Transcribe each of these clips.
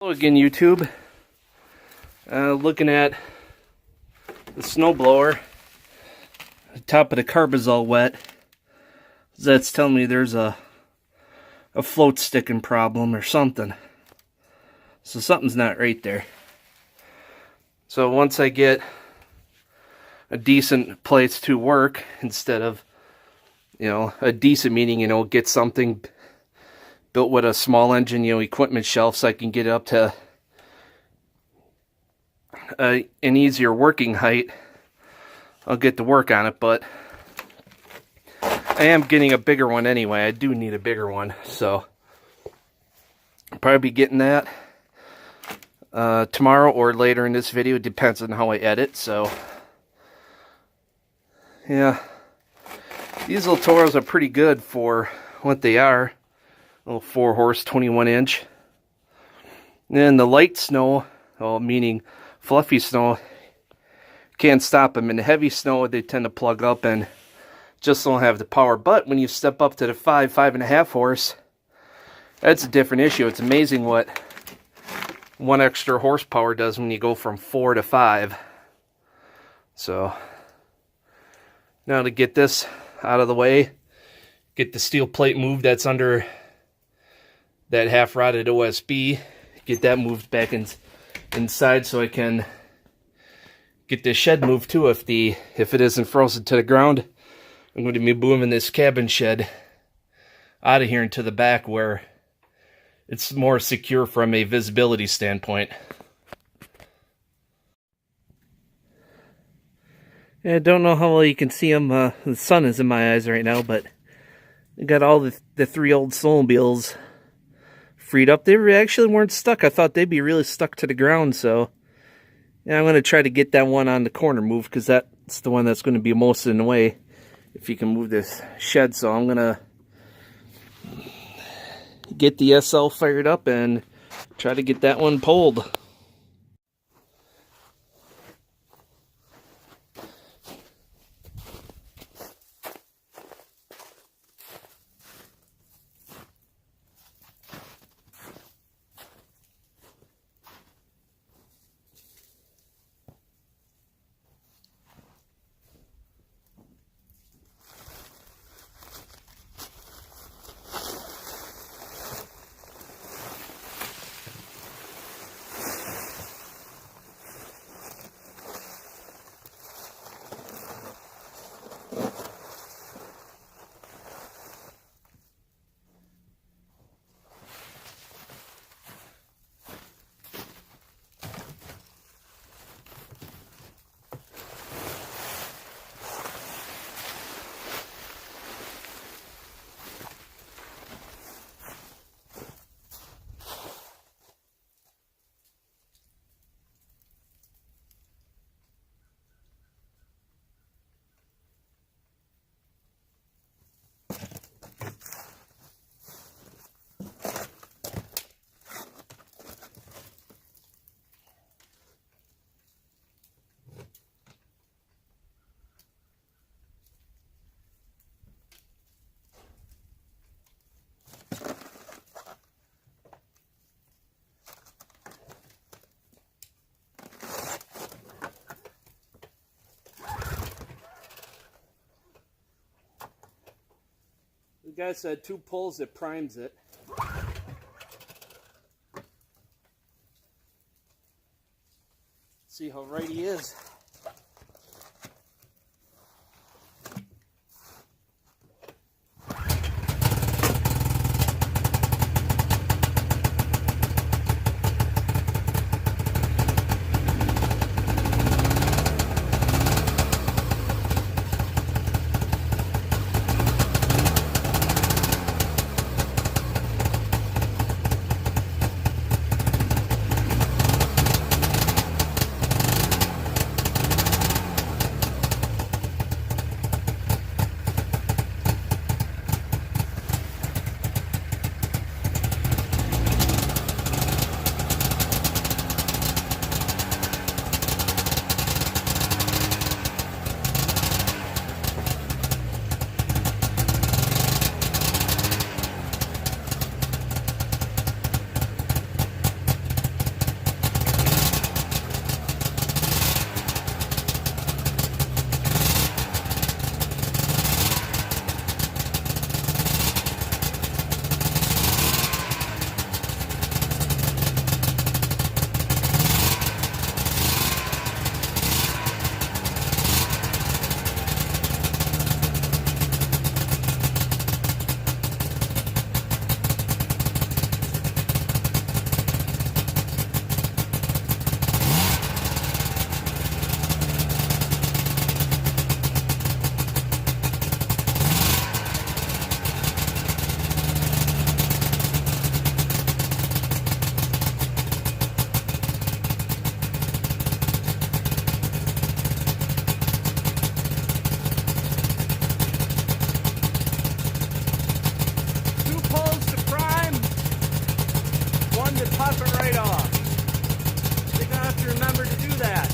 Hello again, YouTube. Looking at the snowblower. The top of the carb is all wet. That's telling me there's a float sticking problem or something. So something's not right there. So once I get a decent place to work, instead of, a decent meaning, get something built with a small engine, equipment shelf, so I can get it up to an easier working height, I'll get to work on it. But I am getting a bigger one anyway. I do need a bigger one, so I'll probably be getting that tomorrow or later in this video. It depends on how I edit. So yeah, these little Toros are pretty good for what they are. Little 4-horse, 21-inch. And the light snow, meaning fluffy snow, can't stop them. In the heavy snow, they tend to plug up and just don't have the power. But when you step up to the 5.5 horse, that's a different issue. It's amazing what one extra horsepower does when you go from 4 to 5. So now to get this out of the way, get the steel plate moved that's under that half-rotted OSB, get that moved back inside so I can get this shed moved too. If it isn't frozen to the ground, I'm going to be moving this cabin shed out of here into the back where it's more secure from a visibility standpoint. I don't know how well you can see them. The sun is in my eyes right now, but I got all the 3 old snowmobiles freed up. They actually weren't stuck. I thought they'd be really stuck to the ground, so yeah, I'm going to try to get that one on the corner moved, because that's the one that's going to be most in the way if you can move this shed. So I'm going to get the SL fired up and try to get that one pulled. The guy said 2 pulls, it primes it. See how right he is. to remember to do that.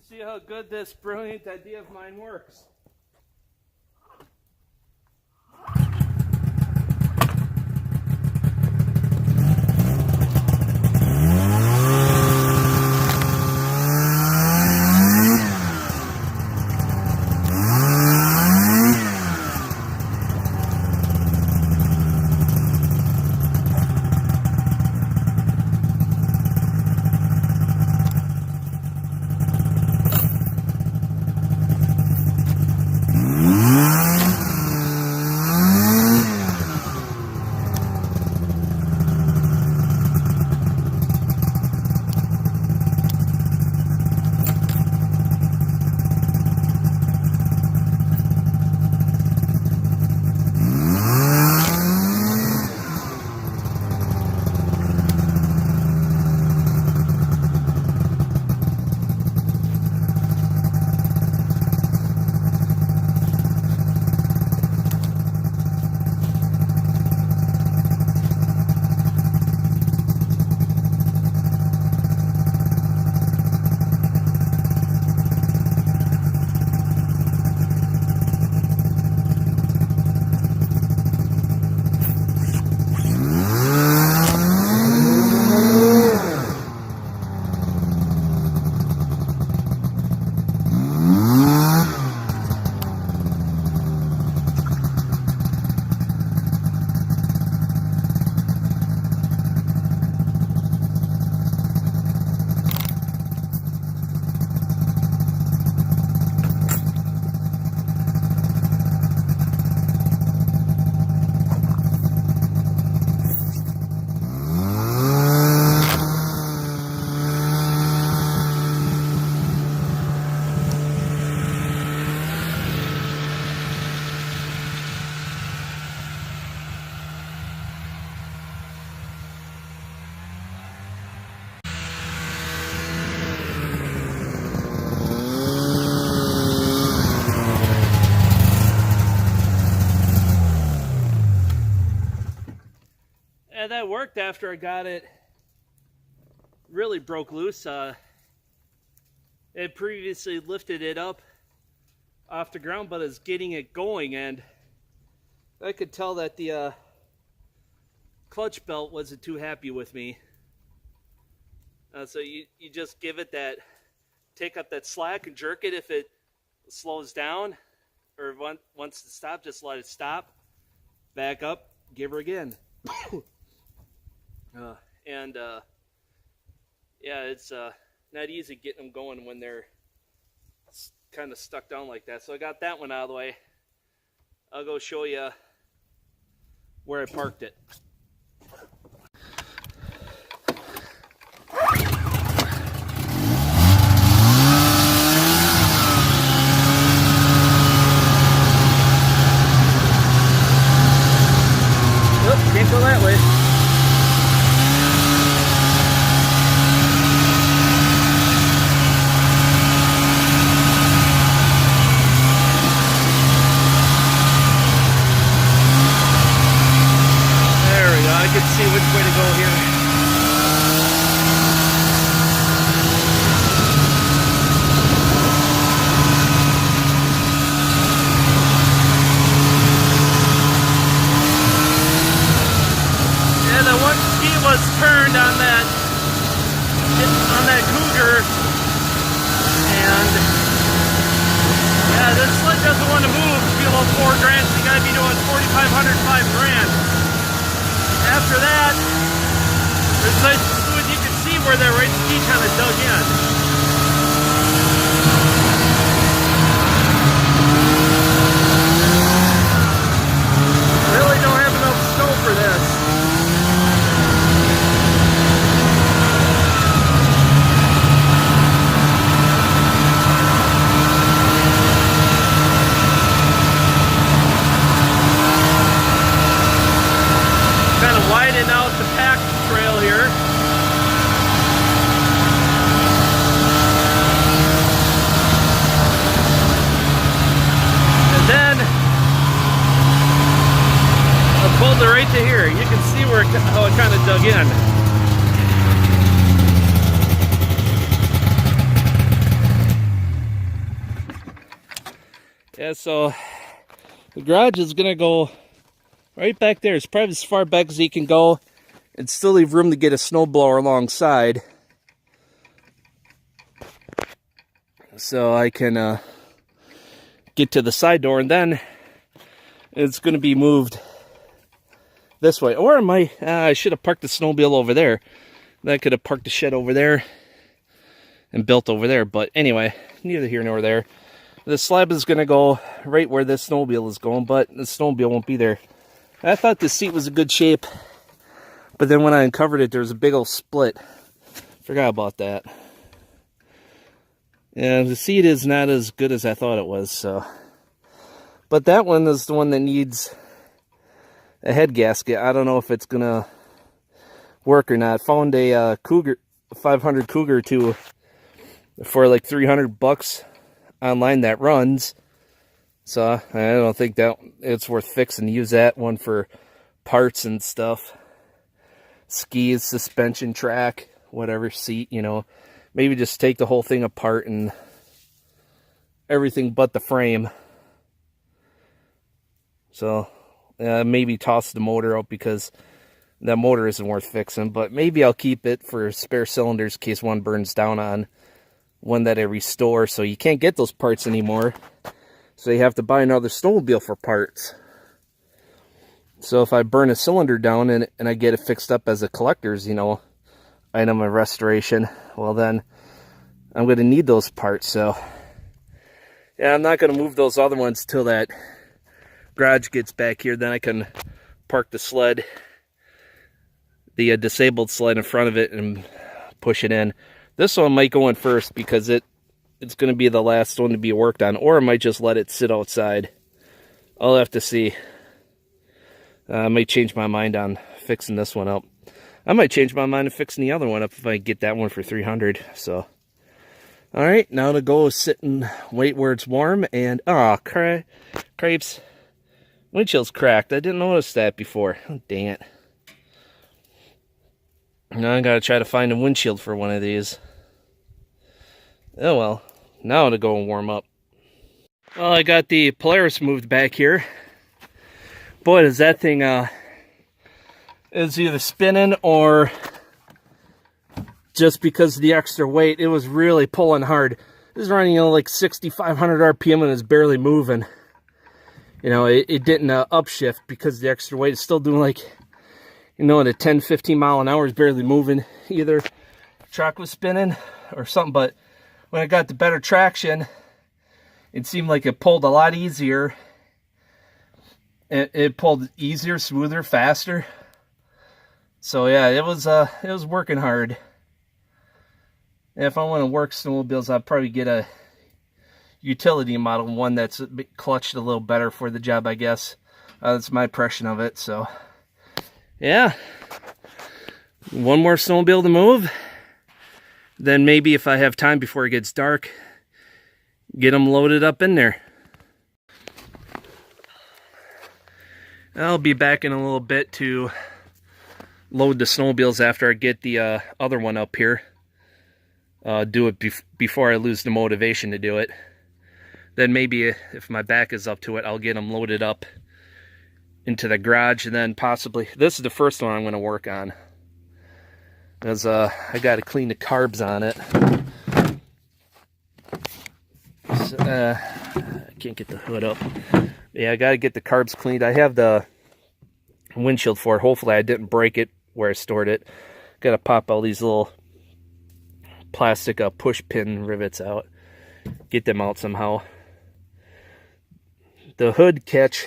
See how good this brilliant idea of mine works. Yeah, that worked after I got it really broke loose. It previously lifted it up off the ground, but it's getting it going, and I could tell that the clutch belt wasn't too happy with me. So you just give it that, take up that slack and jerk it. If it slows down or wants to stop, just let it stop. Back up, give her again. Yeah, it's not easy getting them going when they're kind of stuck down like that. So I got that one out of the way. I'll go show you where I parked it. Can't go that way. 4 grand, so you gotta be doing 4,500, 5 grand. After that, there's nice and smooth. You can see where that right ski kind of dug in. Really don't have enough snow for this. Kind of widen out the pack trail here. And then I pulled it right to here. You can see where how it kind of dug in. Yeah, so the garage is gonna go right back there. It's probably as far back as you can go and still leave room to get a snowblower alongside. So I can get to the side door, and then it's going to be moved this way. Or I should have parked the snowmobile over there. Then I could have parked the shed over there and built over there. But anyway, neither here nor there. The slab is going to go right where this snowmobile is going, but the snowmobile won't be there. I thought the seat was in good shape, but then when I uncovered it, there was a big old split. Forgot about that. Yeah, the seat is not as good as I thought it was, so. But that one is the one that needs a head gasket. I don't know if it's gonna work or not. Found a Cougar, 500 Cougar for like $300 online that runs. So I don't think that it's worth fixing. Use that one for parts and stuff. Skis, suspension track, whatever, seat, you know. Maybe just take the whole thing apart and everything but the frame. So maybe toss the motor out because that motor isn't worth fixing. But maybe I'll keep it for spare cylinders in case one burns down on one that I restore. So you can't get those parts anymore. So you have to buy another snowmobile for parts. So if I burn a cylinder down and I get it fixed up as a collector's, you know, item of restoration, well then I'm going to need those parts. So yeah, I'm not going to move those other ones till that garage gets back here. Then I can park the sled, the disabled sled in front of it, and push it in. This one might go in first because it's going to be the last one to be worked on, or I might just let it sit outside. I'll have to see. I might change my mind on fixing this one up. I might change my mind on fixing the other one up if I get that one for $300. So, all right, now to go sit and wait where it's warm. And crepes, windshield's cracked. I didn't notice that before. Oh, dang it! Now I gotta try to find a windshield for one of these. Oh well, now to go and warm up. Well, I got the Polaris moved back here. Boy, does that thing is either spinning or just because of the extra weight, it was really pulling hard. This is running, you know, like 6,500 RPM and it's barely moving. You know, it didn't upshift because of the extra weight. It's still doing like, you know, at a 10, 15 mile an hour, is barely moving. Either track was spinning or something, but when I got the better traction, it seemed like it pulled a lot easier. It pulled easier, smoother, faster. So yeah, it was working hard. If I want to work snowmobiles, I'd probably get a utility model, one that's clutched a little better for the job, I guess. That's my impression of it. So yeah, one more snowmobile to move. Then maybe if I have time before it gets dark, get them loaded up in there. I'll be back in a little bit to load the snowmobiles after I get the other one up here. Do it before I lose the motivation to do it. Then maybe if my back is up to it, I'll get them loaded up into the garage, and then possibly, this is the first one I'm going to work on. Because I got to clean the carbs on it. So, I can't get the hood up. Yeah, I got to get the carbs cleaned. I have the windshield for it. Hopefully I didn't break it where I stored it. Got to pop all these little plastic push pin rivets out. Get them out somehow. The hood catch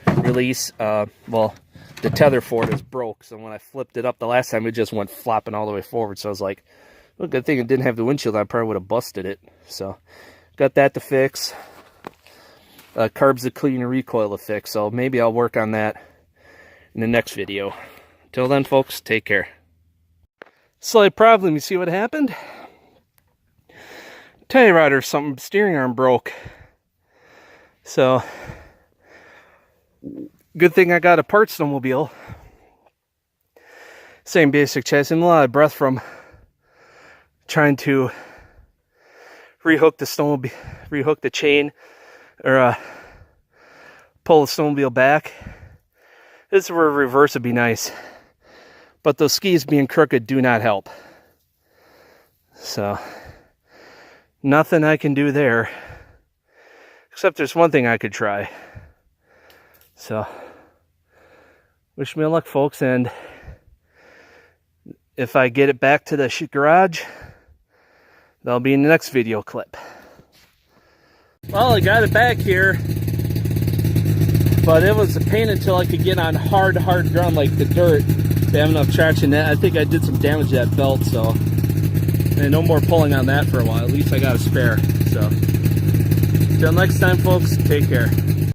release, well, the tether for it is broke. So when I flipped it up the last time, it just went flopping all the way forward. So I was like, well, good thing it didn't have the windshield. I probably would have busted it. So got that to fix. Carbs to clean and recoil to fix. So maybe I'll work on that in the next video. Till then, folks, take care. Slight problem. You see what happened? Tie rod or something. Steering arm broke. So good thing I got a parts snowmobile. Same basic chassis. I'm a lot of breath from trying to rehook the snowmobile, rehook the chain, or pull the snowmobile back. This is where reverse would be nice, but those skis being crooked do not help. So nothing I can do there, except there's one thing I could try. So wish me luck, folks, and if I get it back to the garage, that'll be in the next video clip. Well, I got it back here, but it was a pain until I could get on hard ground like the dirt to have enough traction. I think I did some damage to that belt, so and no more pulling on that for a while. At least I got a spare. So until next time, folks, take care.